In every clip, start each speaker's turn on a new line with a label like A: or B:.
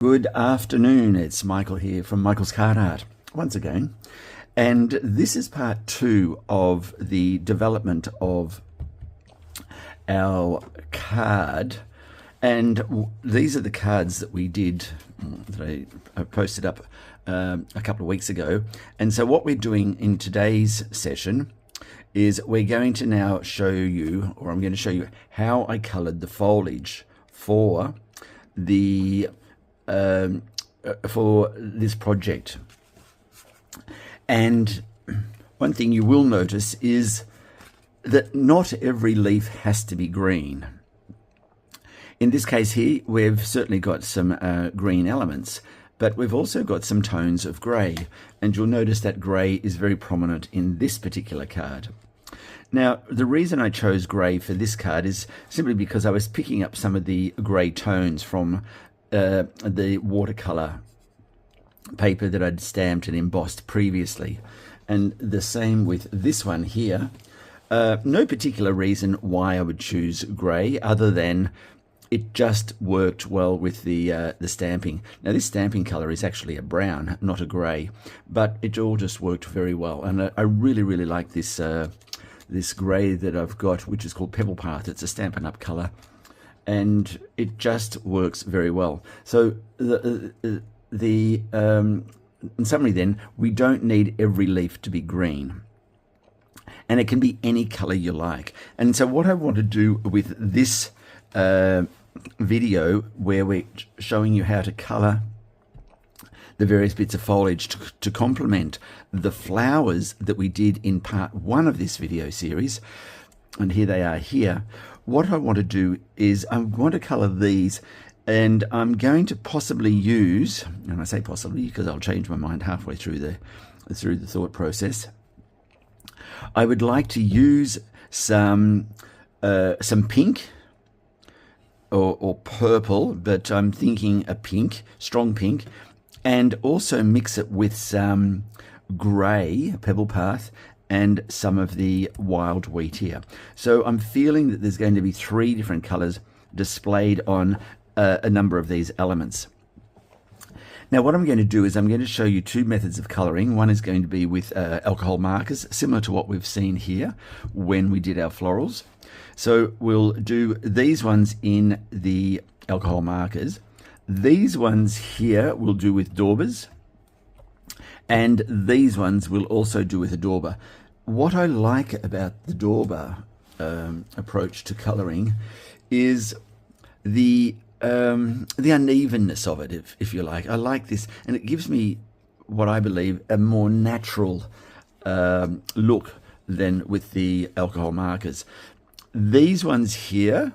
A: Good afternoon, it's Michael here from Michael's Card Art once again, and this is part 2 of the development of our card. And these are the cards that we did, that I posted up a couple of weeks ago. And so what we're doing in today's session is we're going to now show you, or I'm going to show you how I colored the foliage for the for this project. And one thing you will notice is that not every leaf has to be green. In this case here, we've certainly got some green elements, but we've also got some tones of grey, and you'll notice that grey is very prominent in this particular card. Now, the reason I chose grey for this card is simply because I was picking up some of the grey tones from the watercolour paper that I'd stamped and embossed previously. And the same with this one here. No particular reason why I would choose grey other than it just worked well with the stamping. Now this stamping colour is actually a brown, not a grey, but it all just worked very well. And I really like this this grey that I've got, which is called Pebble Path. It's a Stampin' Up colour, and it just works very well. So in summary then, we don't need every leaf to be green, and it can be any color you like. And so what I want to do with this video, where we're showing you how to color the various bits of foliage to complement the flowers that we did in part 1 of this video series, and here they are here. What I want to do is I want to color these, and I'm going to possibly use, and I say possibly because I'll change my mind halfway through the thought process. I would like to use some pink or purple, but I'm thinking a pink, strong pink, and also mix it with some grey, Pebble Path, and some of the wild wheat here. So I'm feeling that there's going to be 3 different colours displayed on a number of these elements. Now what I'm going to do is I'm going to show you 2 methods of colouring. One is going to be with alcohol markers, similar to what we've seen here when we did our florals. So we'll do these ones in the alcohol markers. These ones here we'll do with daubers, and these ones we'll also do with a dauber. What I like about the dauber approach to colouring is the unevenness of it, if you like. I like this, and it gives me what I believe a more natural look than with the alcohol markers. These ones here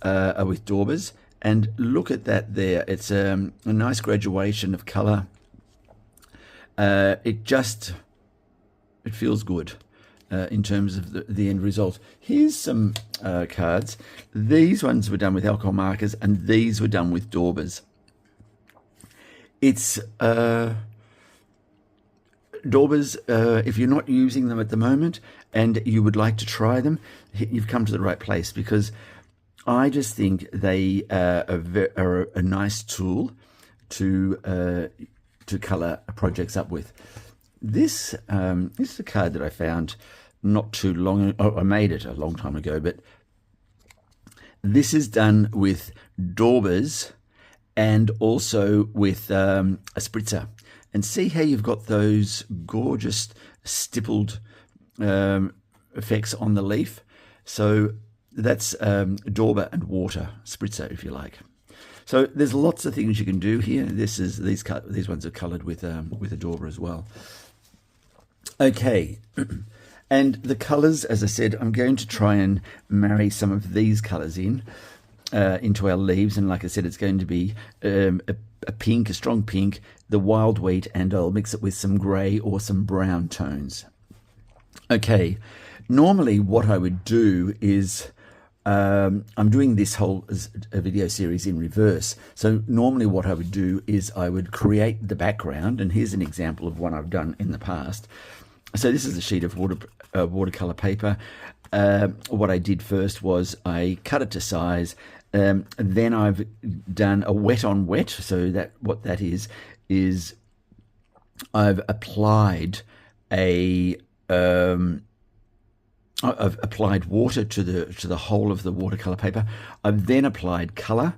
A: are with daubers, and look at that there. It's a nice graduation of colour. It feels good in terms of the end result. Here's some cards. These ones were done with alcohol markers, and these were done with daubers. It's daubers, if you're not using them at the moment and you would like to try them, you've come to the right place, because I just think they are a nice tool to colour projects up with. This is a card that I found not too long ago. I made it a long time ago, but this is done with daubers and also with a spritzer. And see how you've got those gorgeous stippled effects on the leaf. So that's dauber and water spritzer, if you like. So there's lots of things you can do here. These ones are coloured with a dauber as well. Okay, and the colours, as I said, I'm going to try and marry some of these colours into our leaves, and like I said, it's going to be a pink, a strong pink, the wild wheat, and I'll mix it with some grey or some brown tones. Okay, normally what I would do is I'm doing this whole video series in reverse. So normally what I would do is I would create the background, and here's an example of one I've done in the past. So this is a sheet of watercolor paper. What I did first was I cut it to size, Then I've done a wet on wet. So that what that is I've applied I've applied water to the whole of the watercolor paper. I've then applied color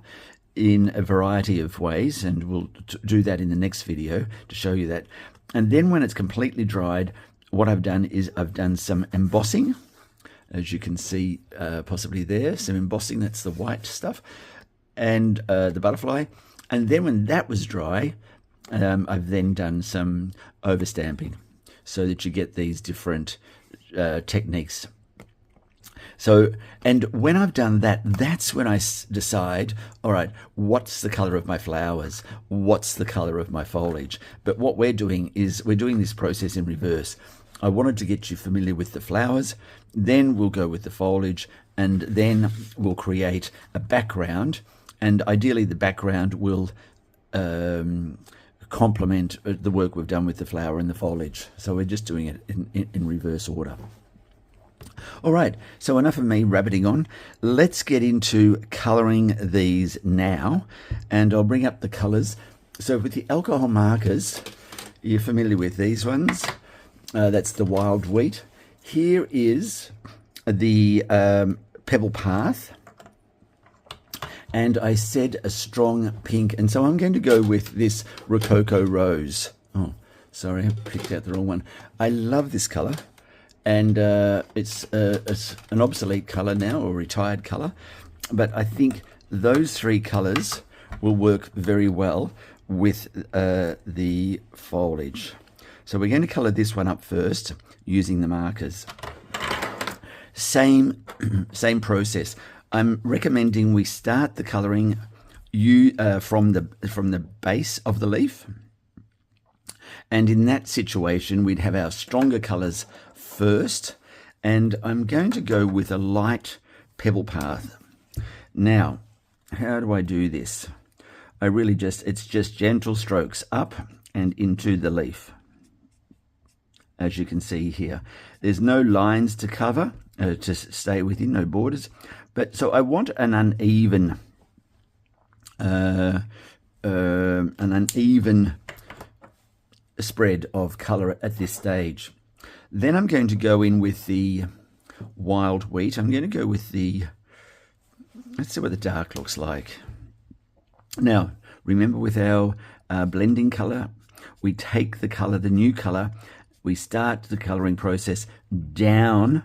A: in a variety of ways, and we'll do that in the next video to show you that. And then when it's completely dried, what I've done is I've done some embossing, as you can see possibly there, some embossing, that's the white stuff, and the butterfly. And then when that was dry, I've then done some overstamping so that you get these different techniques. So, and when I've done that, that's when I decide, all right, what's the color of my flowers? What's the color of my foliage? But what we're doing is we're doing this process in reverse. I wanted to get you familiar with the flowers, then we'll go with the foliage, and then we'll create a background, and ideally the background will complement the work we've done with the flower and the foliage. So we're just doing it in reverse order. All right, so enough of me rabbiting on. Let's get into colouring these now, and I'll bring up the colours. So with the alcohol markers, you're familiar with these ones. That's the wild wheat. Here is the pebble path, and I said a strong pink, and so I'm going to go with this Rococo Rose. Oh, sorry, I picked out the wrong one. I love this colour, and it's an obsolete colour now, or retired colour, but I think those three colours will work very well with the foliage. So we're going to colour this one up first using the markers. Same process. I'm recommending we start the colouring from the base of the leaf, and in that situation we'd have our stronger colours first, and I'm going to go with a light pebble path. Now, how do I do this? It's just gentle strokes up and into the leaf. As you can see here, there's no lines to cover, to stay within, no borders. But so I want an uneven spread of colour at this stage. Then I'm going to go in with the wild wheat. I'm going to go with let's see what the dark looks like. Now, remember with our blending colour, we take the colour, the new colour, we start the colouring process down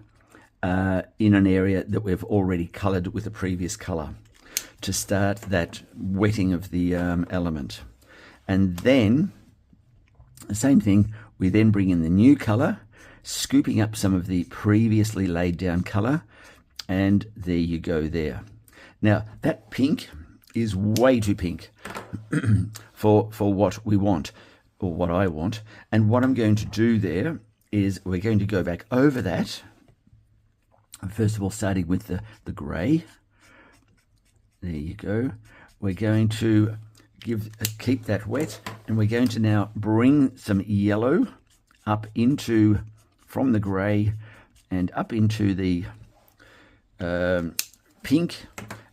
A: in an area that we've already coloured with a previous colour to start that wetting of the element. And then, the same thing, we then bring in the new colour, scooping up some of the previously laid down colour, and there you go there. Now, that pink is way too pink for what we want, or what I want. And what I'm going to do there is we're going to go back over that. First of all, starting with the grey. There you go. We're going to keep that wet, and we're going to now bring some yellow up from the grey and up into the pink,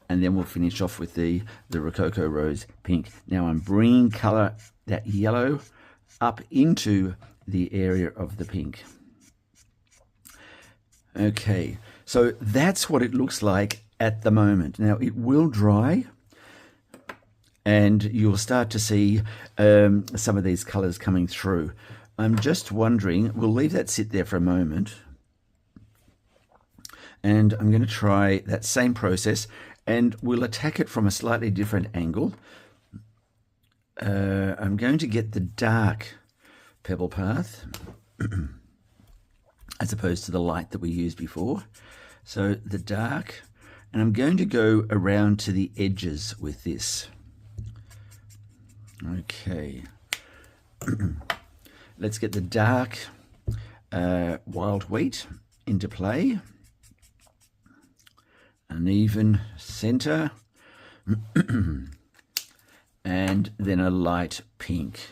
A: and then we'll finish off with the Rococo Rose pink. Now I'm bringing colour, that yellow, up into the area of the pink. Okay, so that's what it looks like at the moment. Now it will dry, and you'll start to see some of these colours coming through. I'm just wondering, we'll leave that sit there for a moment, and I'm going to try that same process, and we'll attack it from a slightly different angle. I'm going to get the dark pebble path as opposed to the light that we used before. So the dark, and I'm going to go around to the edges with this. Okay. Let's get the dark wild wheat into play. An even center. And then a light pink.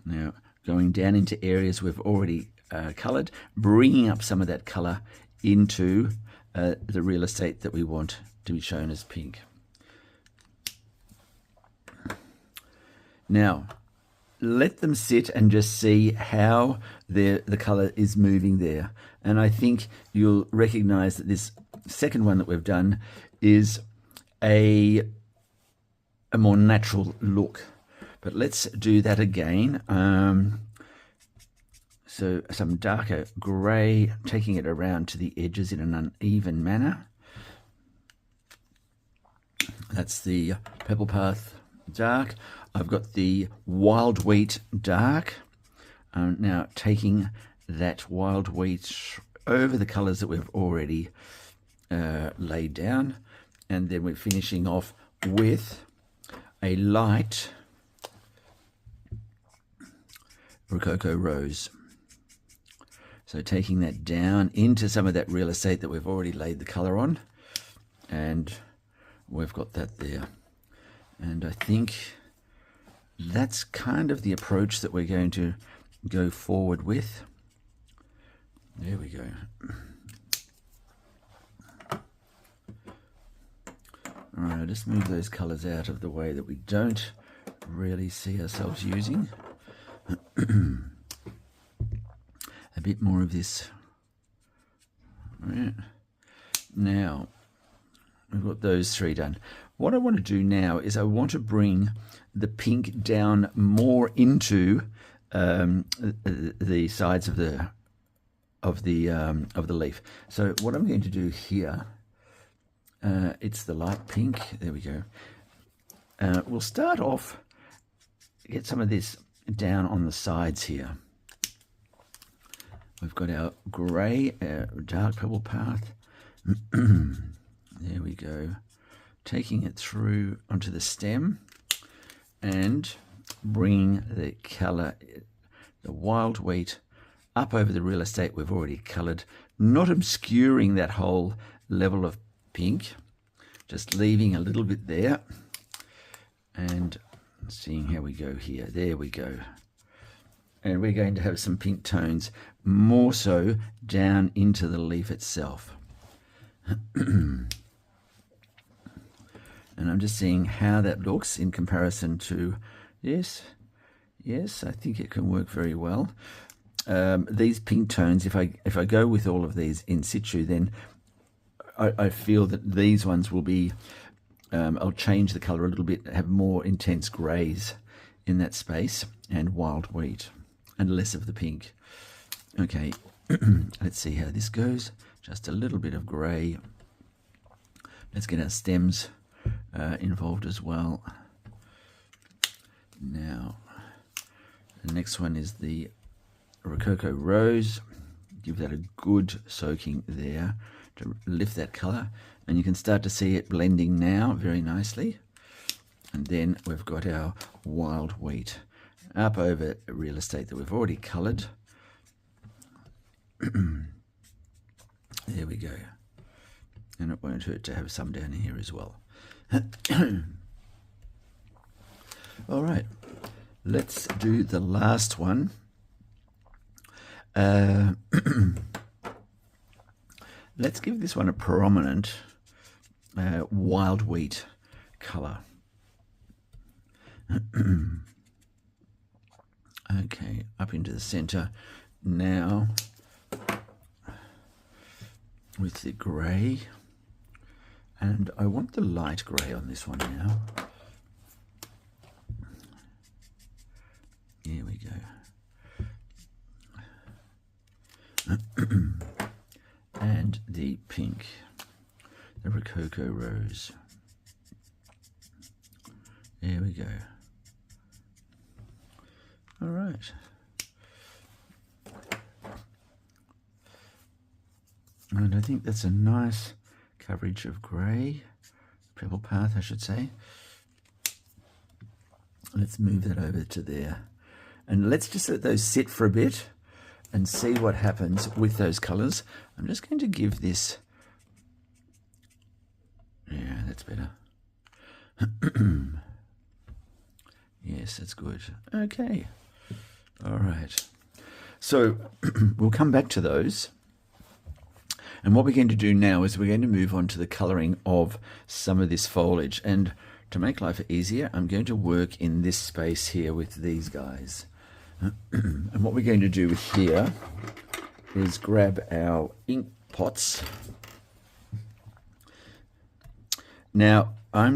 A: Now, going down into areas we've already coloured, bringing up some of that colour into the real estate that we want to be shown as pink. Now, let them sit and just see how the color is moving there. And I think you'll recognize that this second one that we've done is a more natural look. But let's do that again. So some darker grey, taking it around to the edges in an uneven manner. That's the Pebble Path dark. I've got the Wild Wheat dark. Now taking that wild wheat over the colours that we've already laid down, and then we're finishing off with a light Rococo Rose. So taking that down into some of that real estate that we've already laid the colour on, and we've got that there. And I think that's kind of the approach that we're going to go forward with. There we go. All right, I'll just move those colours out of the way that we don't really see ourselves using. A bit more of this. All right. Now, we've got those three done. What I want to do now is I want to bring the pink down more into the sides of the leaf. So what I'm going to do here, it's the light pink. There we go. We'll start off, get some of this down on the sides here. We've got our grey, dark Pebble Path. There we go. Taking it through onto the stem and bringing the colour, the wild wheat, up over the real estate we've already coloured, not obscuring that whole level of pink, just leaving a little bit there and seeing how we go here. There we go. And we're going to have some pink tones more so down into the leaf itself. And I'm just seeing how that looks in comparison to, yes, I think it can work very well. These pink tones, if I go with all of these in situ, then I feel that these ones will be, I'll change the colour a little bit, have more intense greys in that space, and wild wheat, and less of the pink. Okay, let's see how this goes. Just a little bit of grey. Let's get our stems involved as well. Now, the next one is the Rococo Rose. Give that a good soaking there to lift that colour, and you can start to see it blending now very nicely. And then we've got our wild wheat up over real estate that we've already coloured. There we go. And it won't hurt to have some down here as well. All right, let's do the last one. Let's give this one a prominent wild wheat colour. Okay, up into the centre now with the grey, and I want the light grey on this one now. Here we go. And the pink, the Rococo Rose. There we go. All right. And I think that's a nice coverage of grey, Pebble Path, I should say. Let's move that over to there. And let's just let those sit for a bit and see what happens with those colours. I'm just going to give this, yeah, that's better. Yes, that's good. Okay. All right. So we'll come back to those. And what we're going to do now is we're going to move on to the colouring of some of this foliage. And to make life easier, I'm going to work in this space here with these guys. And what we're going to do here is grab our ink pots. Now, I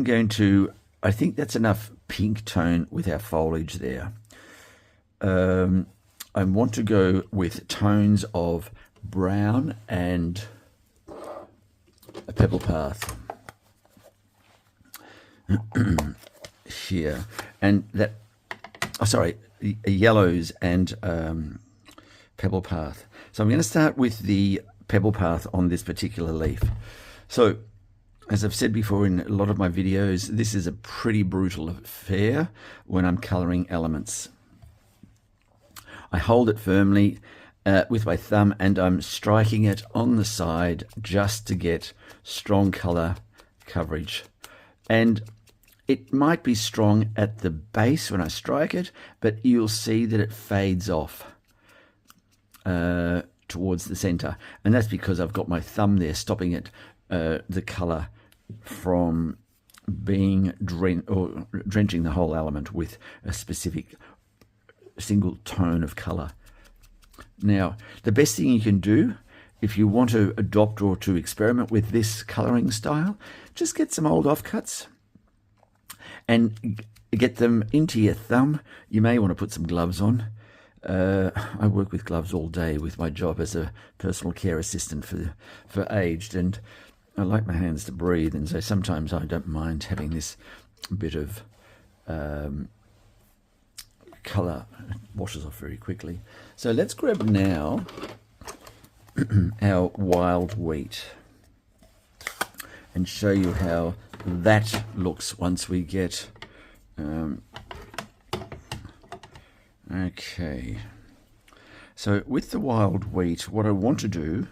A: think that's enough pink tone with our foliage there. I want to go with tones of brown and a pebble path here, and that, yellows and pebble path. So I'm going to start with the pebble path on this particular leaf. So as I've said before in a lot of my videos, this is a pretty brutal affair when I'm colouring elements. I hold it firmly with my thumb and I'm striking it on the side just to get strong colour coverage. And it might be strong at the base when I strike it, but you'll see that it fades off towards the centre. And that's because I've got my thumb there stopping it, the colour from being drenching the whole element with a specific single tone of colour. Now, the best thing you can do if you want to adopt or to experiment with this colouring style, just get some old offcuts and get them into your thumb. You may want to put some gloves on. I work with gloves all day with my job as a personal care assistant for aged, and I like my hands to breathe, and so sometimes I don't mind having this bit of colour. It washes off very quickly. So let's grab now our wild wheat and show you how that looks once we get okay. So with the wild wheat, what I want to do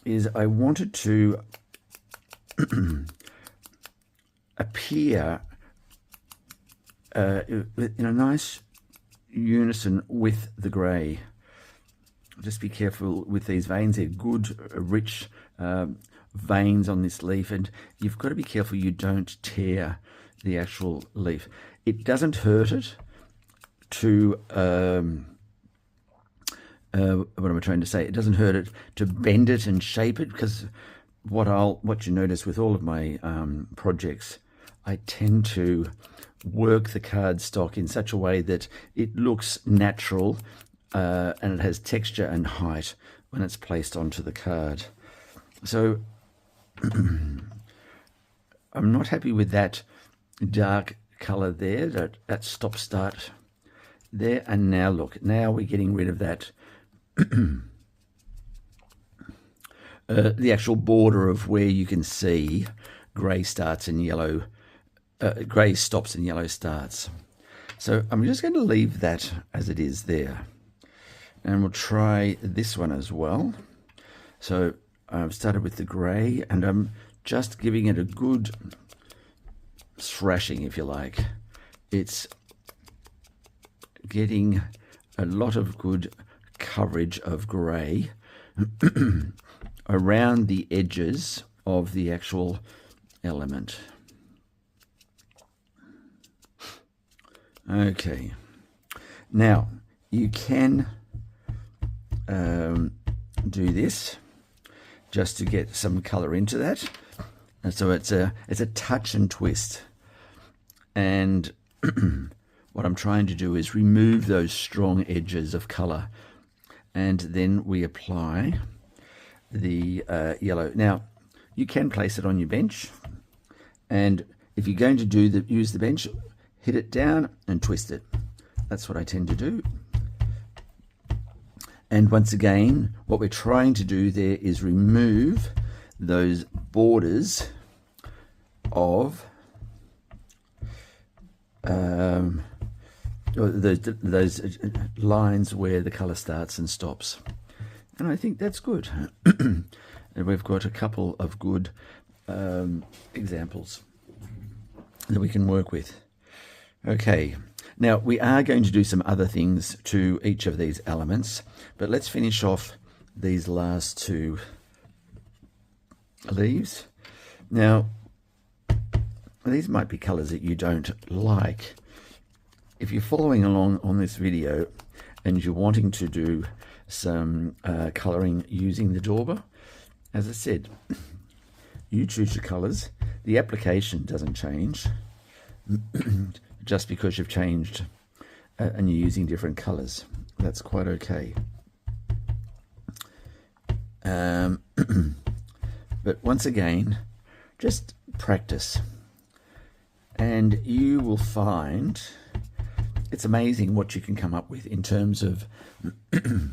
A: is I wanted to appear in a nice unison with the grey. Just be careful with these veins. They're good, rich veins on this leaf, and you've got to be careful you don't tear the actual leaf. It doesn't hurt it to what am I trying to say? It doesn't hurt it to bend it and shape it, because what you notice with all of my projects, I tend to work the cardstock in such a way that it looks natural and it has texture and height when it's placed onto the card. So I'm not happy with that dark colour there, that stop-start there. And now look, now we're getting rid of that the actual border of where you can see grey starts and yellow, grey stops and yellow starts. So I'm just going to leave that as it is there, and we'll try this one as well. So I've started with the grey, and I'm just giving it a good thrashing, if you like. It's getting a lot of good coverage of grey around the edges of the actual element. Okay, now you can do this just to get some colour into that, and so it's a touch and twist. And what I'm trying to do is remove those strong edges of colour, and then we apply the yellow. Now you can place it on your bench, and if you're going to use the bench, hit it down and twist it. That's what I tend to do. And once again, what we're trying to do there is remove those borders of those lines where the colour starts and stops. And I think that's good. And we've got a couple of good examples that we can work with. Okay, now we are going to do some other things to each of these elements, but let's finish off these last two leaves. Now, these might be colors that you don't like. If you're following along on this video and you're wanting to do some coloring using the dauber, as I said, you choose your colors. The application doesn't change just because you've changed and you're using different colors. That's quite okay. But once again, just practice and you will find it's amazing what you can come up with in terms of the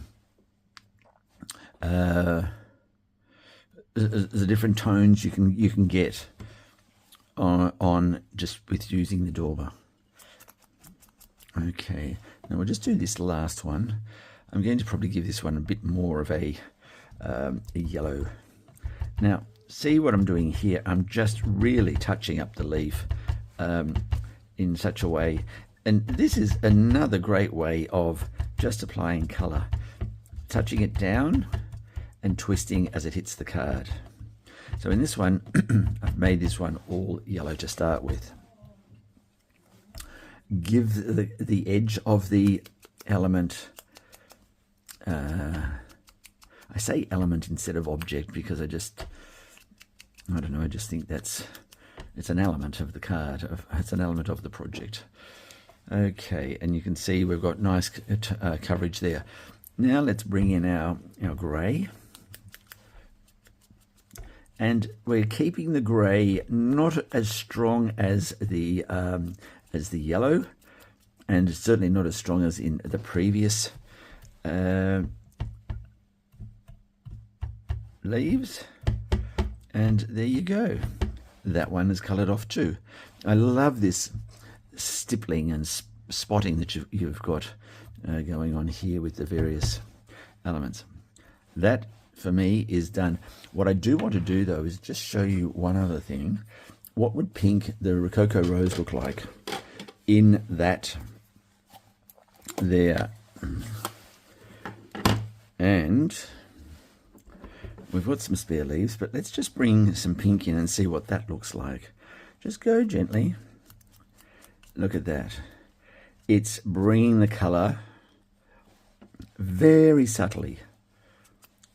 A: different tones you can get on just with using the dauber. Okay, now we'll just do this last one. I'm going to probably give this one a bit more of a yellow. Now, see what I'm doing here? I'm just really touching up the leaf in such a way. And this is another great way of just applying color. Touching it down and twisting as it hits the card. So in this one, I've made this one all yellow to start with. Give the edge of the element, I say element instead of object because I don't know, I just think it's an element of the card, it's an element of the project. Okay, and you can see we've got nice coverage there. Now let's bring in our grey. And we're keeping the grey not as strong as the yellow, and certainly not as strong as in the previous leaves. And there you go. That one is coloured off too. I love this stippling and spotting that you've got going on here with the various elements. That for me is done. What I do want to do though is just show you one other thing. What would pink, the Rococo Rose, look like in that there? And we've got some spare leaves, but let's just bring some pink in and see what that looks like. Just go gently. Look at that. It's bringing the color very subtly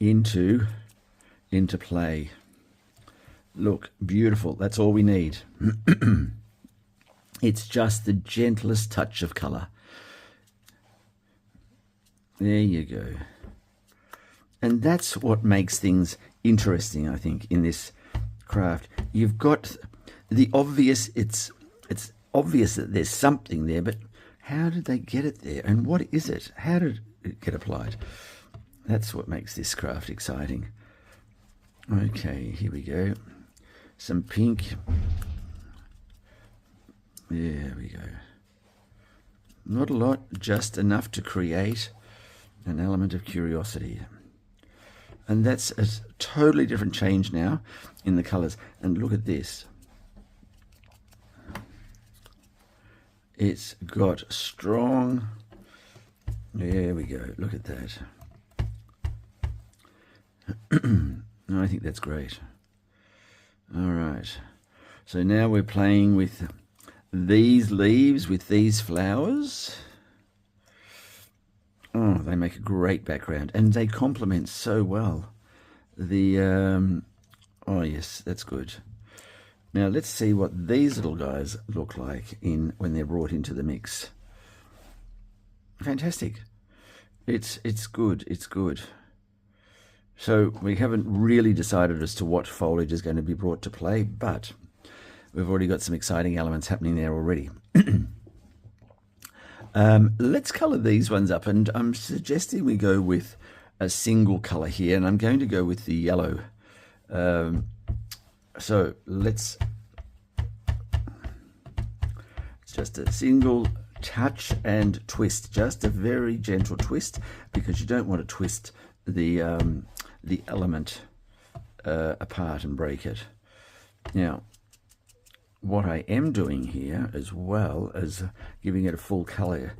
A: into play. Look, beautiful. That's all we need. It's just the gentlest touch of color. There you go. And that's what makes things interesting, I think, in this craft. You've got the obvious, it's obvious that there's something there, but how did they get it there? And what is it? How did it get applied? That's what makes this craft exciting. Okay, here we go. Some pink. There we go. Not a lot, just enough to create an element of curiosity. And that's a totally different change now in the colors. And look at this. It's got strong, there we go, look at that. I think that's great. All right, so now we're playing with these leaves, with these flowers. Oh, they make a great background and they complement so well. Oh yes, that's good. Now let's see what these little guys look like when they're brought into the mix. Fantastic. It's good, it's good. So we haven't really decided as to what foliage is going to be brought to play, but we've already got some exciting elements happening there already. Let's colour these ones up, and I'm suggesting we go with a single colour here, and I'm going to go with the yellow. So it's just a single touch and twist, just a very gentle twist, because you don't want to twist the element apart and break it. Now, what I am doing here, as well as giving it a full color,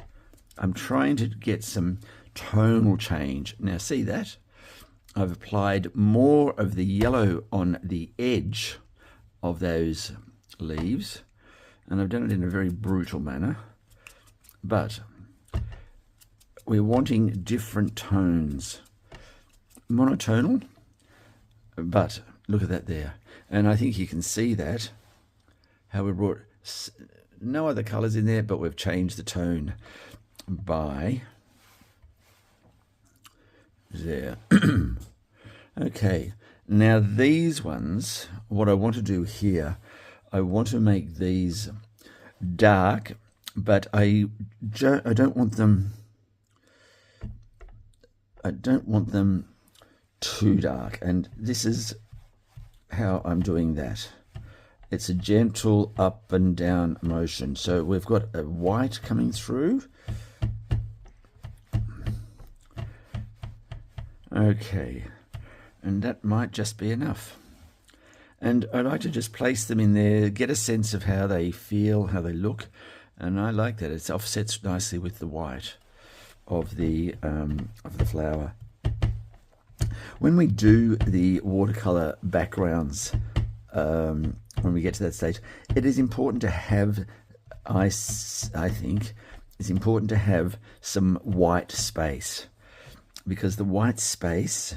A: I'm trying to get some tonal change. Now, see that? I've applied more of the yellow on the edge of those leaves, and I've done it in a very brutal manner, but we're wanting different tones. Monotonal, but look at that there. And I think you can see that, how we brought no other colors in there, but we've changed the tone by there. Okay, now these ones, what I want to do here, I want to make these dark, but I don't want them too dark, and this is how I'm doing that. It's a gentle up and down motion. So we've got a white coming through. Okay, and that might just be enough. And I like to just place them in there, get a sense of how they feel, how they look, and I like that. It offsets nicely with the white of the flower. When we do the watercolor backgrounds, when we get to that stage, it is important to have, I think, it's important to have some white space, because the white space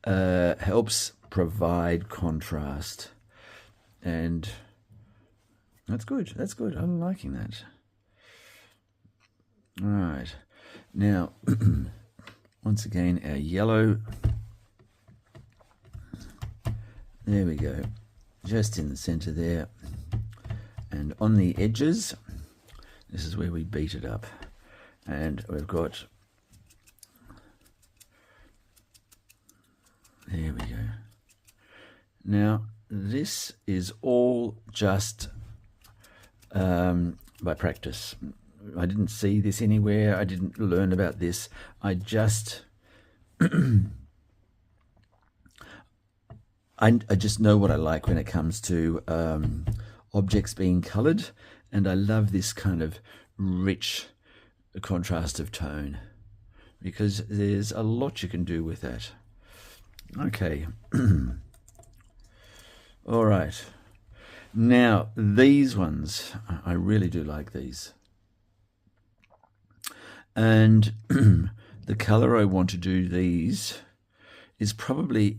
A: helps provide contrast, and that's good. That's good. I'm liking that. All right, now once again our yellow. There we go, just in the center there, and on the edges, this is where we beat it up, and we've got, there we go. Now this is all just by practice. I didn't see this anywhere, I didn't learn about this, I just I just know what I like when it comes to objects being colored, and I love this kind of rich contrast of tone, because there's a lot you can do with that. Okay. All right, now these ones, I really do like these, and the color I want to do these is probably,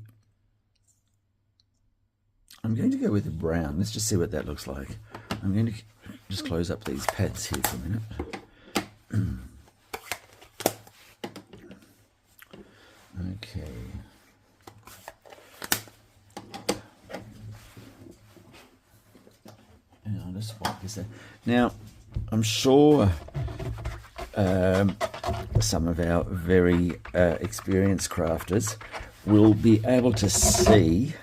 A: I'm going to go with the brown. Let's just see what that looks like. I'm going to just close up these pads here for a minute. Okay. And I'll just wipe this out. Now, I'm sure some of our very experienced crafters will be able to see.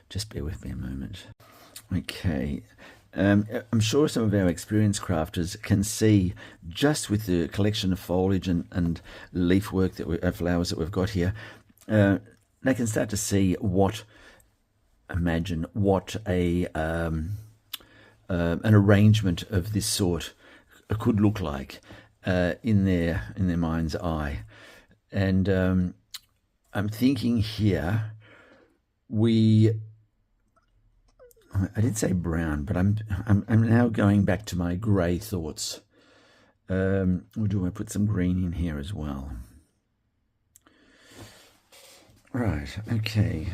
A: Just bear with me a moment. Okay, I'm sure some of our experienced crafters can see, just with the collection of foliage and leaf work that flowers that we've got here, they can start to see imagine what an arrangement of this sort could look like in their mind's eye. And I'm thinking here, I did say brown, but I'm now going back to my grey thoughts. Or do I put some green in here as well? Right, okay.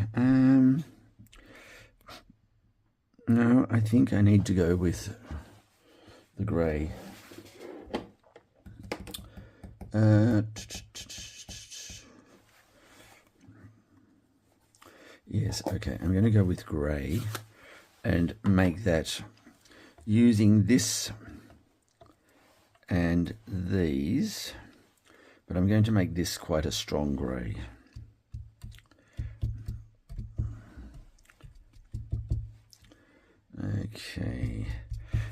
A: No, I think I need to go with the grey. Yes, okay, I'm going to go with grey and make that using this and these, but I'm going to make this quite a strong grey. Okay,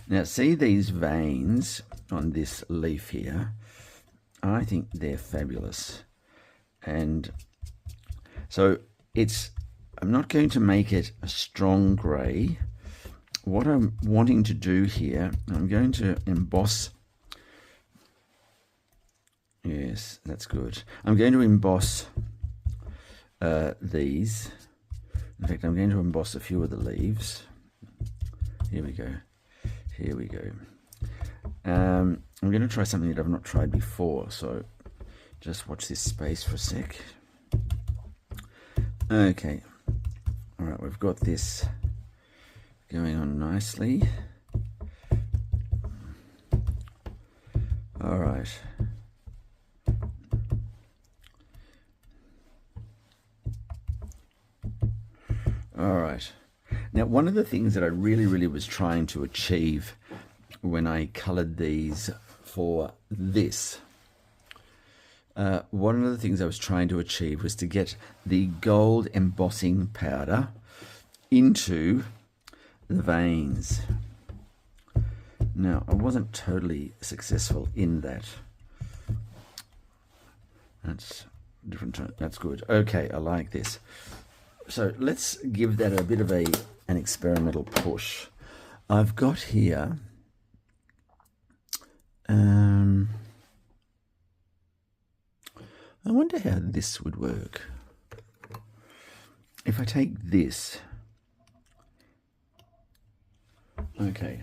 A: now see these veins on this leaf here? I think they're fabulous, and so I'm not going to make it a strong grey. What I'm wanting to do here, I'm going to emboss. Yes, that's good. I'm going to emboss these. In fact, I'm going to emboss a few of the leaves. Here we go. Here we go. I'm going to try something that I've not tried before, so just watch this space for a sec. Okay. All right, we've got this going on nicely. All right. All right. Now, one of the things that I really was trying to achieve when I colored these for this, one of the things I was trying to achieve was to get the gold embossing powder into the veins. Now, I wasn't totally successful in that. That's different. That's good. Okay, I like this. So let's give that a bit of an experimental push. I've got here I wonder how this would work. If I take this, okay,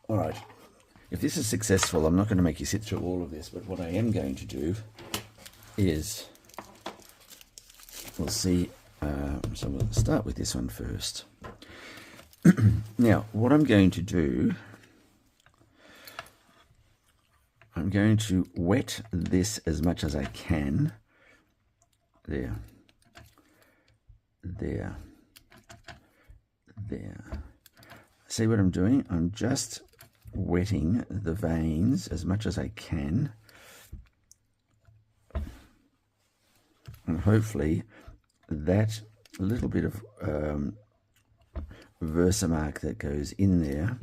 A: all right, if this is successful, I'm not going to make you sit through all of this, but what I am going to do is, we'll see, so we'll start with this one first. Now, what I'm going to do, I'm going to wet this as much as I can. There. There. There. See what I'm doing? I'm just wetting the veins as much as I can. And hopefully that little bit of Versamark that goes in there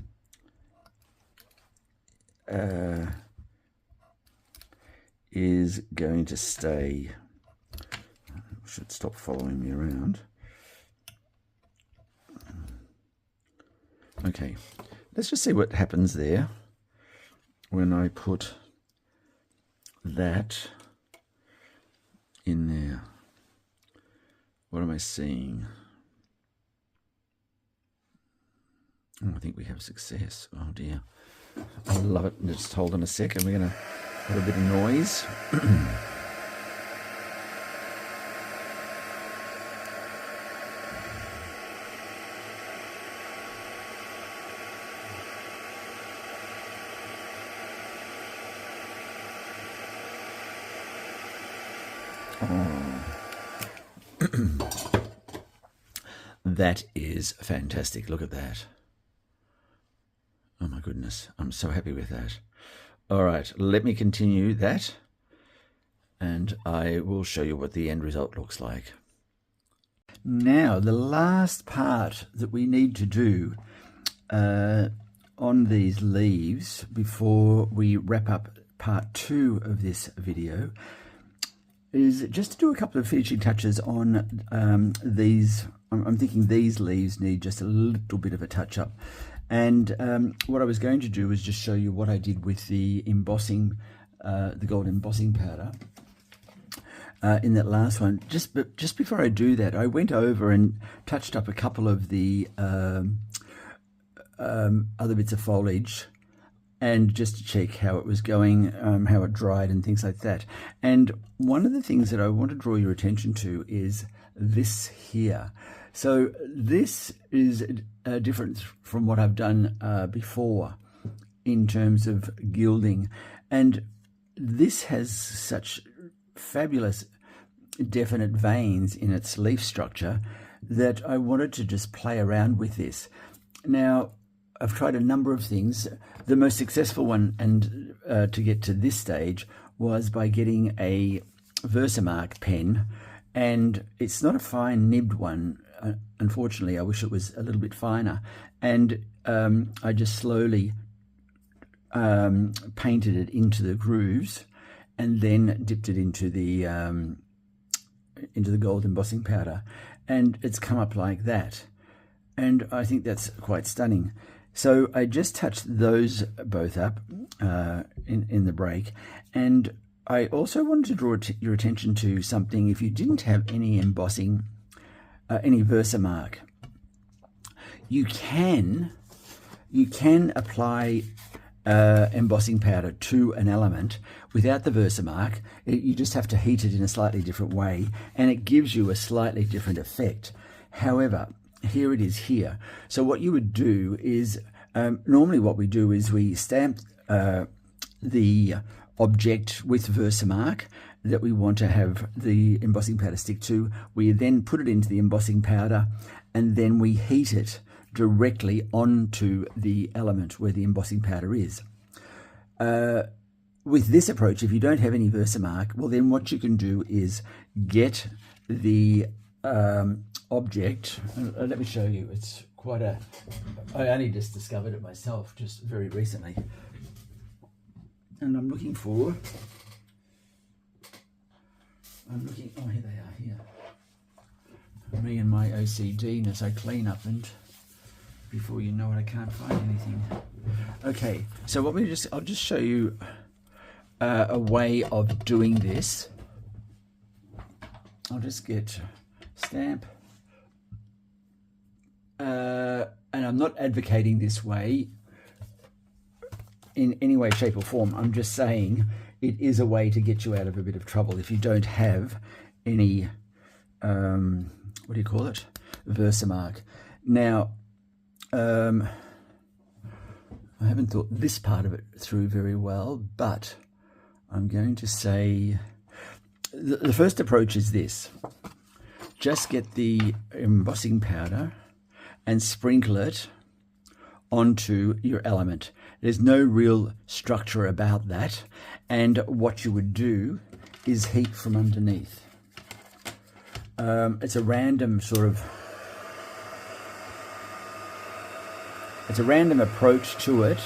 A: is going to stay. I should stop following me around. Okay, let's just see what happens there when I put that in there. What am I seeing? Oh, I think we have success. Oh dear. I love it. Just hold on a second. We're going to have a bit of noise. That is fantastic. Look at that. Oh my goodness. I'm so happy with that. All right, let me continue that and I will show you what the end result looks like. Now, the last part that we need to do on these leaves before we wrap up part 2 of this video is just to do a couple of finishing touches on these. I'm thinking these leaves need just a little bit of a touch up. And what I was going to do was just show you what I did with the embossing, the gold embossing powder in that last one. Just before I do that, I went over and touched up a couple of the other bits of foliage, and just to check how it was going, how it dried and things like that. And one of the things that I want to draw your attention to is this here. So this is different from what I've done before in terms of gilding. And this has such fabulous definite veins in its leaf structure that I wanted to just play around with this. Now, I've tried a number of things. The most successful one, and to get to this stage, was by getting a Versamark pen, and it's not a fine nibbed one. Unfortunately, I wish it was a little bit finer. And I just slowly painted it into the grooves, and then dipped it into the gold embossing powder, and it's come up like that. And I think that's quite stunning. So I just touched those both up in the break, and I also wanted to draw your attention to something. If you didn't have any embossing, any Versamark, you can apply embossing powder to an element without the Versamark. You just have to heat it in a slightly different way, and it gives you a slightly different effect. However, here it is here. So what you would do is, normally what we do is we stamp the object with Versamark that we want to have the embossing powder stick to. We then put it into the embossing powder, and then we heat it directly onto the element where the embossing powder is. With this approach, if you don't have any Versamark, well, then what you can do is get the object. Let me show you. It's quite a... I only just discovered it myself just very recently. And I'm looking for... oh, here they are, here. Me and my OCD-ness, I clean up, and before you know it, I can't find anything. Okay, so what I'll just show you a way of doing this. I'll just get stamp. And I'm not advocating this way in any way, shape or form. I'm just saying it is a way to get you out of a bit of trouble if you don't have any, what do you call it? Versamark. Now, I haven't thought this part of it through very well, but I'm going to say the first approach is this. Just get the embossing powder and sprinkle it onto your element. There's no real structure about that, and what you would do is heat from underneath. It's a random approach to it,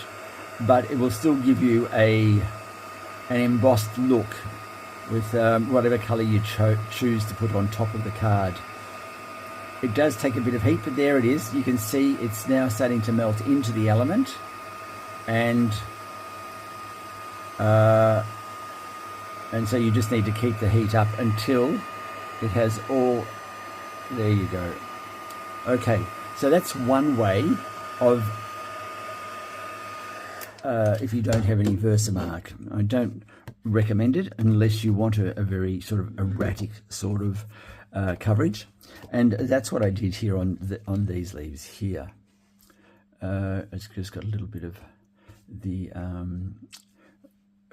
A: but it will still give you an embossed look with whatever colour you choose to put on top of the card. It does take a bit of heat, but there it is. You can see it's now starting to melt into the element, and so you just need to keep the heat up until it has all... There you go. Okay, so that's one way of, if you don't have any Versamark. I don't recommend it unless you want a very sort of erratic sort of coverage, and that's what I did here on these leaves here. It's just got a little bit of the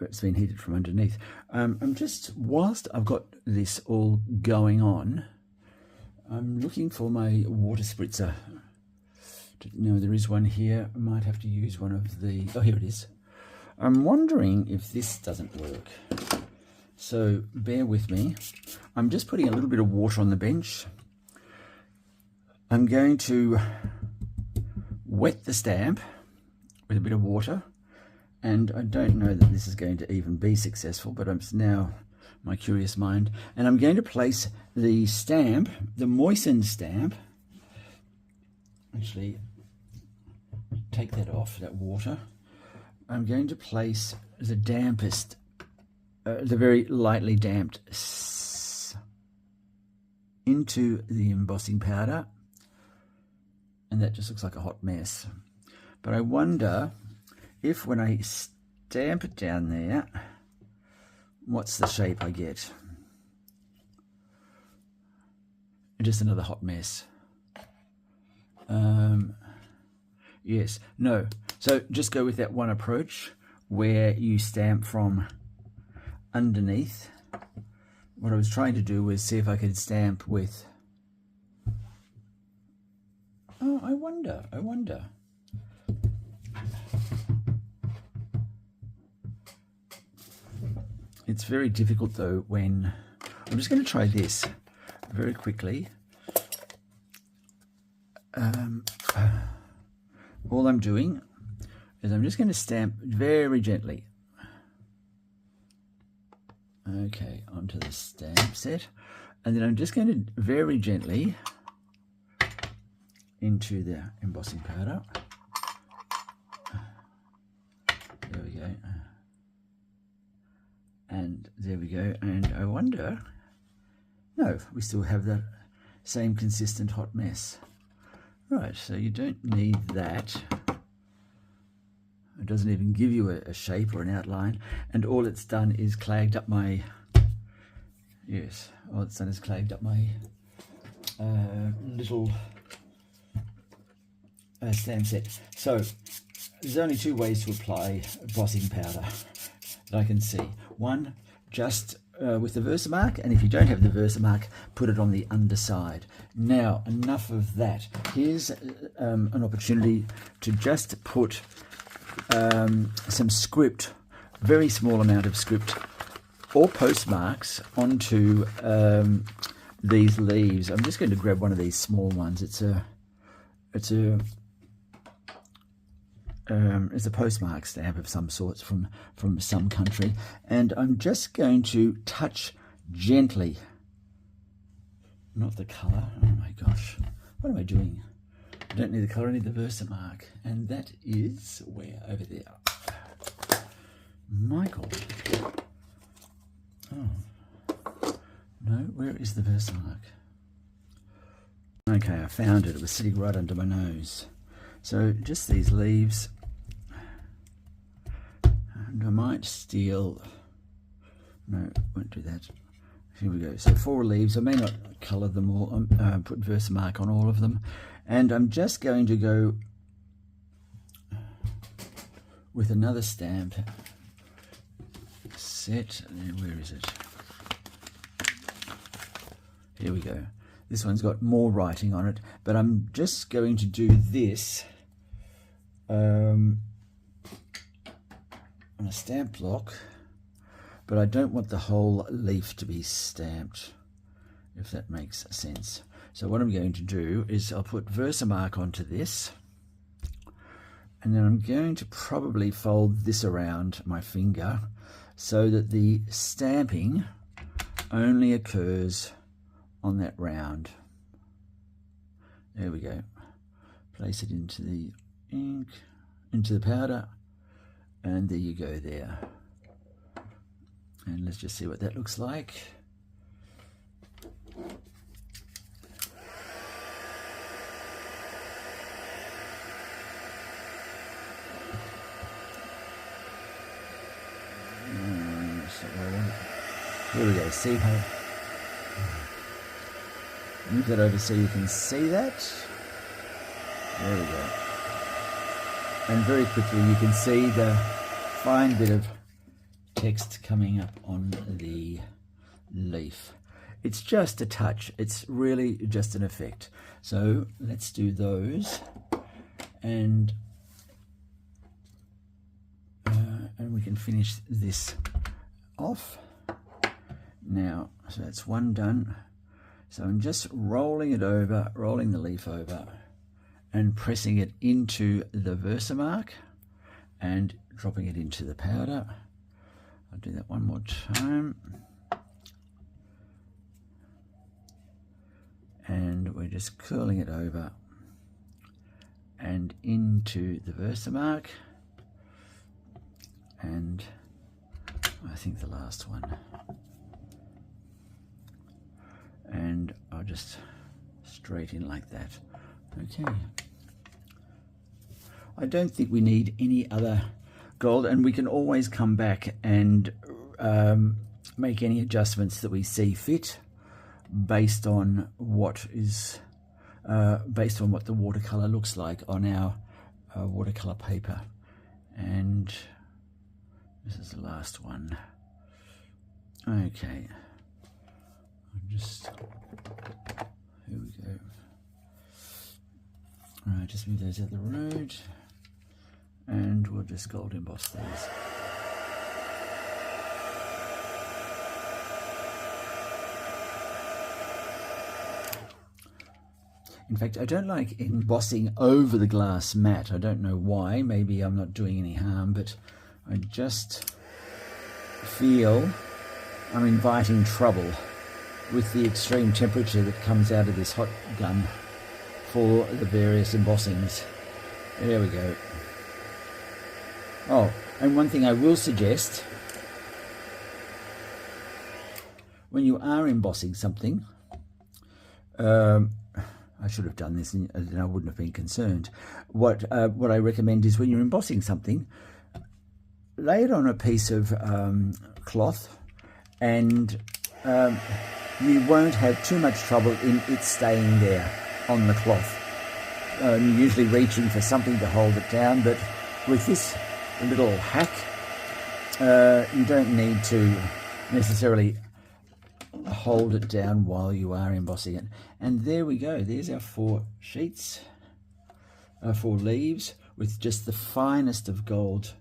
A: it's been heated from underneath. I'm just, whilst I've got this all going on, I'm looking for my water spritzer. No, there is one here. I might have to use one of the... Oh, here it is. I'm wondering if this doesn't work. So bear with me. I'm just putting a little bit of water on the bench. I'm going to wet the stamp with a bit of water. And I don't know that this is going to even be successful, but it's now my curious mind. And I'm going to place the stamp, the moistened stamp. Actually, take that off, that water. I'm going to place the dampest, the very lightly damped into the embossing powder. And that just looks like a hot mess. But I wonder if when I stamp it down there, what's the shape I get? Just another hot mess. Yes, no. So just go with that one approach where you stamp from underneath. What I was trying to do was see if I could stamp with... Oh, I wonder. It's very difficult though when... I'm just going to try this very quickly. All I'm doing is I'm just going to stamp very gently. Okay, onto the stamp set. And then I'm just going to very gently into the embossing powder. There we go. And And there we go. And I wonder, no, we still have that same consistent hot mess. Right, so you don't need that. It doesn't even give you a shape or an outline. And all it's done is clagged up my, yes, all it's done is clagged up my little stamp set. So there's only two ways to apply embossing powder that I can see. One, just with the Versamark, and if you don't have the Versamark, put it on the underside. Now, enough of that. Here's an opportunity to just put some script, very small amount of script or postmarks onto these leaves. I'm just going to grab one of these small ones. It's a postmark stamp of some sorts from some country, and I'm just going to touch gently, not the color, oh my gosh, what am I doing? I don't need the color, I need the Versamark, and that is where? Over there. Michael. Oh no, where is the Versamark? Okay, I found it. It was sitting right under my nose. So just these leaves, and I might steal, no, won't do that. Here we go. So 4 leaves. I may not colour them all, put Versamark on all of them. And I'm just going to go with another stamp set. Where is it? Here we go. This one's got more writing on it, but I'm just going to do this on a stamp block, but I don't want the whole leaf to be stamped, if that makes sense. So what I'm going to do is I'll put Versamark onto this, and then I'm going to probably fold this around my finger so that the stamping only occurs on that round. There we go. Place it into the ink, into the powder, and there you go there. And let's just see what that looks like. Here we go. See how? Move that over so you can see that. There we go. And very quickly you can see the fine bit of text coming up on the leaf. It's just a touch. It's really just an effect. So let's do those, and we can finish this off now. So that's one done. So I'm just rolling it over, rolling the leaf over, and pressing it into the Versamark and dropping it into the powder. I'll do that one more time. And we're just curling it over and into the Versamark, and I think the last one. And I'll just straight in like that. Okay. I don't think we need any other gold, and we can always come back and make any adjustments that we see fit based on what is based on what the watercolor looks like on our watercolor paper. And this is the last one. Okay. Just, here we go. All right, just move those out of the road, and we'll just gold emboss these. In fact, I don't like embossing over the glass mat. I don't know why. Maybe I'm not doing any harm, but I just feel I'm inviting trouble with the extreme temperature that comes out of this hot gun for the various embossings. There we go. Oh, and one thing I will suggest when you are embossing something, I should have done this and I wouldn't have been concerned. What I recommend is when you're embossing something, lay it on a piece of cloth, and you won't have too much trouble in it staying there on the cloth. You're usually reaching for something to hold it down, but with this little hack, you don't need to necessarily hold it down while you are embossing it. And there we go. There's our 4 sheets, 4 leaves with just the finest of gold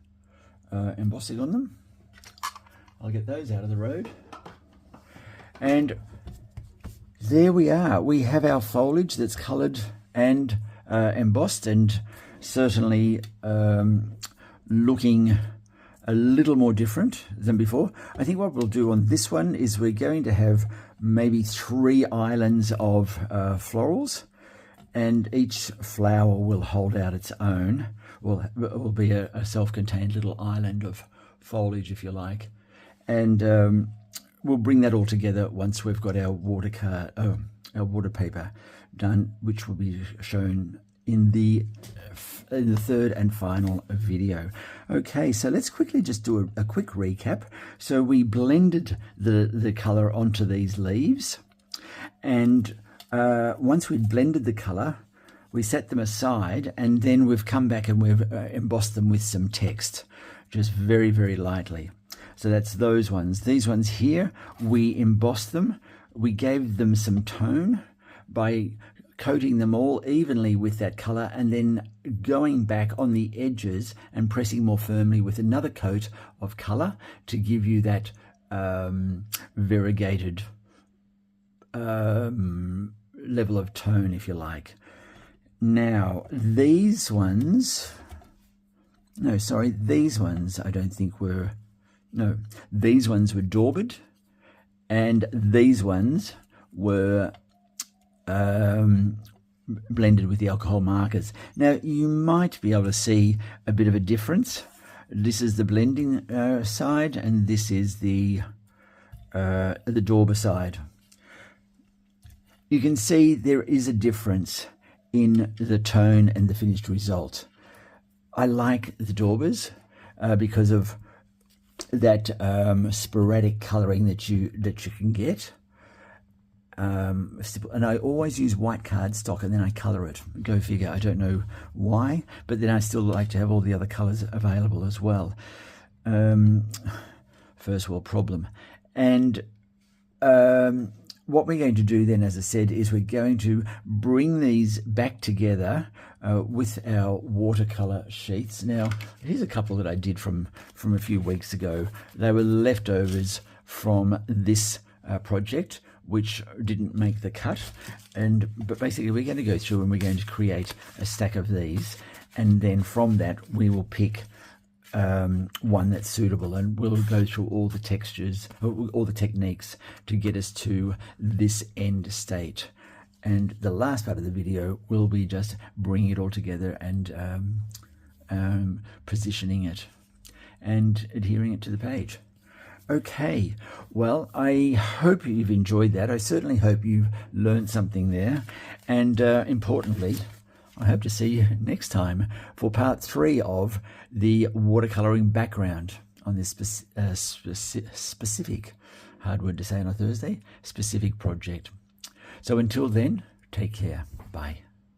A: embossing on them. I'll get those out of the road. And there we are. We have our foliage that's coloured and embossed, and certainly looking a little more different than before. I think what we'll do on this one is we're going to have maybe 3 islands of florals, and each flower will hold out its own. Will be a self-contained little island of foliage, if you like. And we'll bring that all together once we've got our water paper done, which will be shown in the 3rd and final video. Okay, so let's quickly just do a quick recap. So we blended the color onto these leaves, and once we'd blended the color, we set them aside, and then we've come back and we've embossed them with some text, just very, very lightly. So that's those ones. These ones here, we embossed them. We gave them some tone by coating them all evenly with that color, and then going back on the edges and pressing more firmly with another coat of color to give you that variegated level of tone, if you like. Now these ones, these ones I don't think were, these ones were daubered, and these ones were blended with the alcohol markers. Now you might be able to see a bit of a difference. This is the blending side, and this is the dauber side. You can see there is a difference in the tone and the finished result. I like the daubers because of that sporadic colouring that you can get. And I always use white cardstock and then I colour it. Go figure, I don't know why, but then I still like to have all the other colours available as well. First world problem. And what we're going to do then, as I said, is we're going to bring these back together with our watercolour sheets. Now, here's a couple that I did from a few weeks ago. They were leftovers from this project, which didn't make the cut, but basically we're going to go through and we're going to create a stack of these, and then from that we will pick one that's suitable, and we'll go through all the textures, all the techniques to get us to this end state. And the last part of the video will be just bringing it all together and positioning it and adhering it to the page. Okay, well, I hope you've enjoyed that. I certainly hope you've learned something there. And importantly, I hope to see you next time for part 3 of the watercolouring background on this specific, hard word to say on a Thursday, specific project. So until then, take care. Bye.